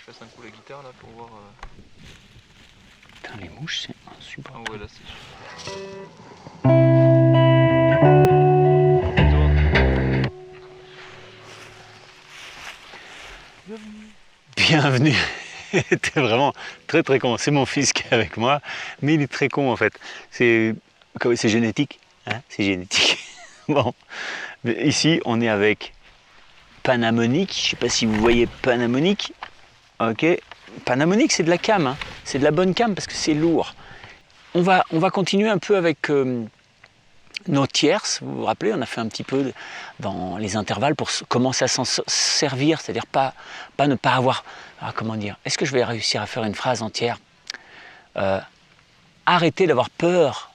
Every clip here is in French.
je fasse un coup la guitare là pour voir. Putain, les mouches, c'est insupportable. Ah ouais, là c'est super. Bienvenue. T'es vraiment très très con. C'est mon fils qui est avec moi, mais il est très con en fait. C'est génétique, hein, c'est génétique. Bon, mais ici on est avec Panamonique. Je sais pas si vous voyez Panamonique. Ok, Panamonique c'est de la cam, hein. C'est de la bonne cam parce que c'est lourd. On va continuer un peu avec nos tierces. Vous vous rappelez, on a fait un petit peu dans les intervalles pour commencer à s'en servir, c'est-à-dire pas ne pas avoir. Comment dire? Est-ce que je vais réussir à faire une phrase entière? Arrêtez d'avoir peur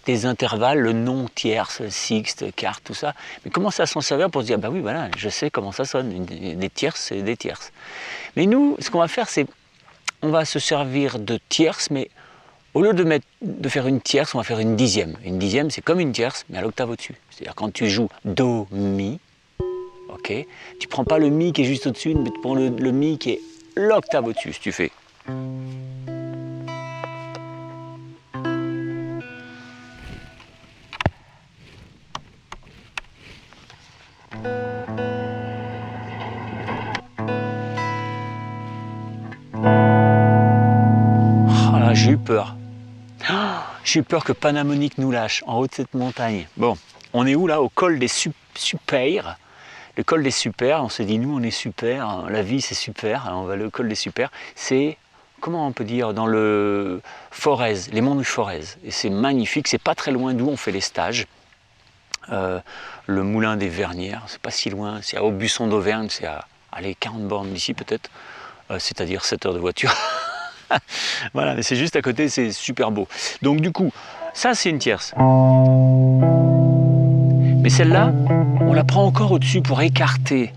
des intervalles, le non tierce, sixte, quarte, tout ça, mais commencez à s'en servir pour se dire, bah oui, voilà, je sais comment ça sonne, des tierces, c'est des tierces. Mais nous, ce qu'on va faire, c'est, on va se servir de tierces, mais au lieu de faire une tierce, on va faire une dixième. Une dixième, c'est comme une tierce, mais à l'octave au-dessus. C'est-à-dire quand tu joues Do, Mi, ok, tu prends pas le Mi qui est juste au-dessus, mais tu prends le Mi qui est l'octave au-dessus. Si tu fais. Oh là, j'ai eu peur. J'ai eu peur que Panamonique nous lâche en haut de cette montagne. Bon, on est où là? Au col des Supers. Le col des Supers, on s'est dit, nous on est super, la vie c'est super, alors on va le col des Supers. C'est, comment on peut dire, dans le Forez, les monts du Forez. Et c'est magnifique, c'est pas très loin d'où on fait les stages. Le moulin des Vernières, c'est pas si loin, c'est à Aubusson d'Auvergne, c'est à allez, 40 bornes d'ici peut-être, c'est-à-dire 7 heures de voiture. Voilà, mais c'est juste à côté, c'est super beau. Donc du coup, ça c'est une tierce. Mais celle-là, on la prend encore au-dessus pour écarter.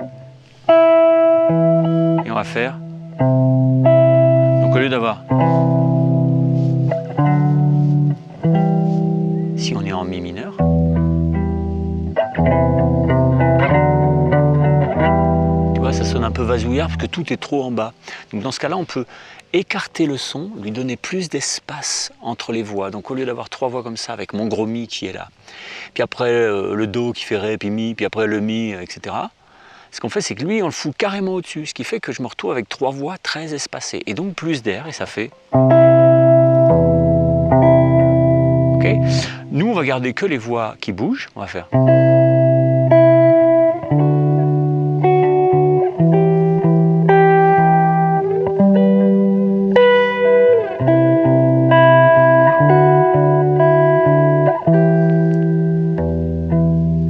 Et on va faire. Donc au lieu d'avoir. Si on est en mi mineur. Tu vois, ça sonne un peu vasouillard parce que tout est trop en bas. Donc dans ce cas-là, on peut écarter le son, lui donner plus d'espace entre les voix. Donc au lieu d'avoir 3 voix comme ça, avec mon gros Mi qui est là, puis après le Do qui fait Ré, puis Mi, puis après le Mi, etc. Ce qu'on fait, c'est que lui, on le fout carrément au-dessus, ce qui fait que je me retrouve avec 3 voix très espacées, et donc plus d'air, et ça fait... Ok. Nous, on va garder que les voix qui bougent, on va faire...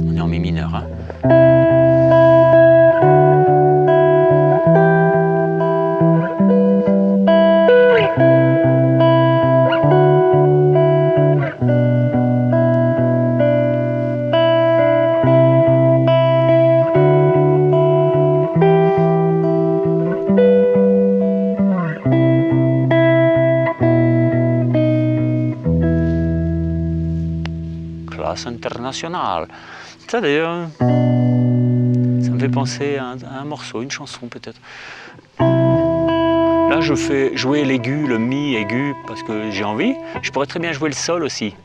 On est en Mi mineur, hein. Classe internationale. Ça d'ailleurs, ça me fait penser à un morceau, une chanson peut-être. Là je fais jouer l'aigu, le Mi aigu parce que j'ai envie. Je pourrais très bien jouer le Sol aussi.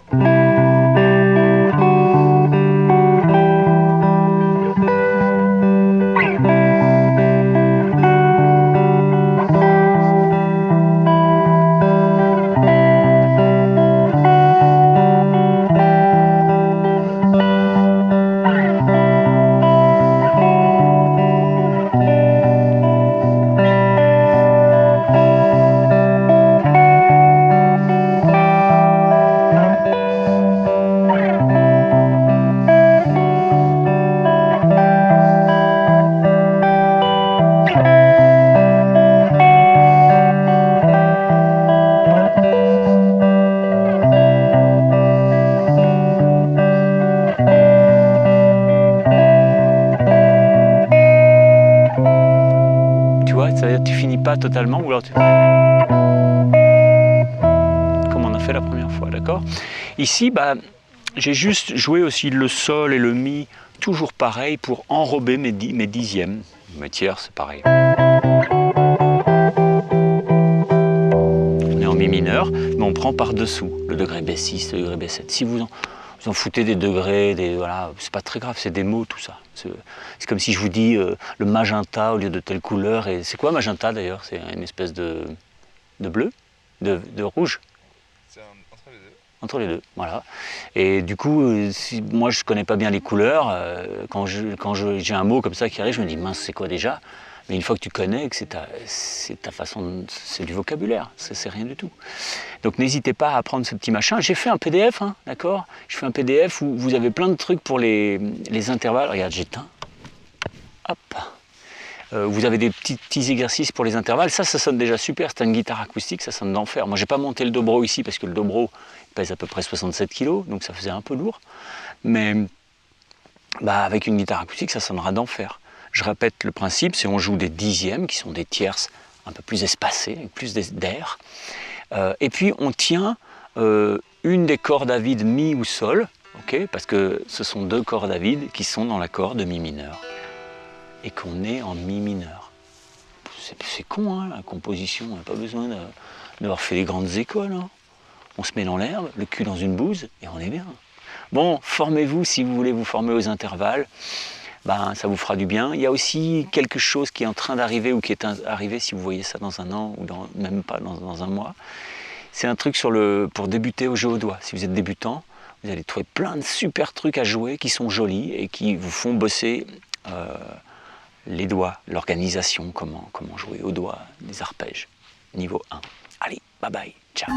C'est-à-dire tu finis pas totalement ou alors tu... Comme on a fait la première fois, d'accord? Ici, bah, j'ai juste joué aussi le Sol et le Mi, toujours pareil, pour enrober mes dixièmes. Mes tiers, c'est pareil. mineur, mais on prend par-dessous le degré B6, le degré B7. Si vous en foutez des degrés, voilà, c'est pas très grave, c'est des mots tout ça. C'est comme si je vous dis le magenta au lieu de telle couleur. Et c'est quoi magenta d'ailleurs? C'est une espèce de bleu, de rouge. C'est entre les deux. Entre les deux, voilà. Et du coup, moi je connais pas bien les couleurs, quand j'ai un mot comme ça qui arrive, je me dis mince, c'est quoi déjà? Mais une fois que tu connais, que c'est ta façon, c'est du vocabulaire, c'est rien du tout. Donc n'hésitez pas à apprendre ce petit machin. J'ai fait un PDF, hein, d'accord? Je fais un PDF où vous avez plein de trucs pour les intervalles. Regarde, j'éteins. Hop. Vous avez des petits exercices pour les intervalles. Ça sonne déjà super. C'est une guitare acoustique, ça sonne d'enfer. Moi, j'ai pas monté le dobro ici parce que le dobro pèse à peu près 67 kg, donc ça faisait un peu lourd. Mais avec une guitare acoustique, ça sonnera d'enfer. Je répète le principe, c'est on joue des dixièmes, qui sont des tierces un peu plus espacées, avec plus d'air. Et puis on tient une des cordes à vide mi ou sol, okay, parce que ce sont deux cordes à vide qui sont dans l'accord de mi mineur. Et qu'on est en mi mineur. C'est con, hein, la composition, on n'a pas besoin d'avoir fait les grandes écoles. Hein. On se met dans l'herbe, le cul dans une bouse, et on est bien. Bon, formez-vous si vous voulez vous former aux intervalles. Ça vous fera du bien. Il y a aussi quelque chose qui est en train d'arriver ou qui est arrivé si vous voyez ça dans un an ou même pas dans un mois. C'est un truc pour débuter au jeu au doigt. Si vous êtes débutant, vous allez trouver plein de super trucs à jouer qui sont jolis et qui vous font bosser les doigts, l'organisation, comment jouer au doigt, les arpèges. Niveau 1. Allez, bye bye, ciao.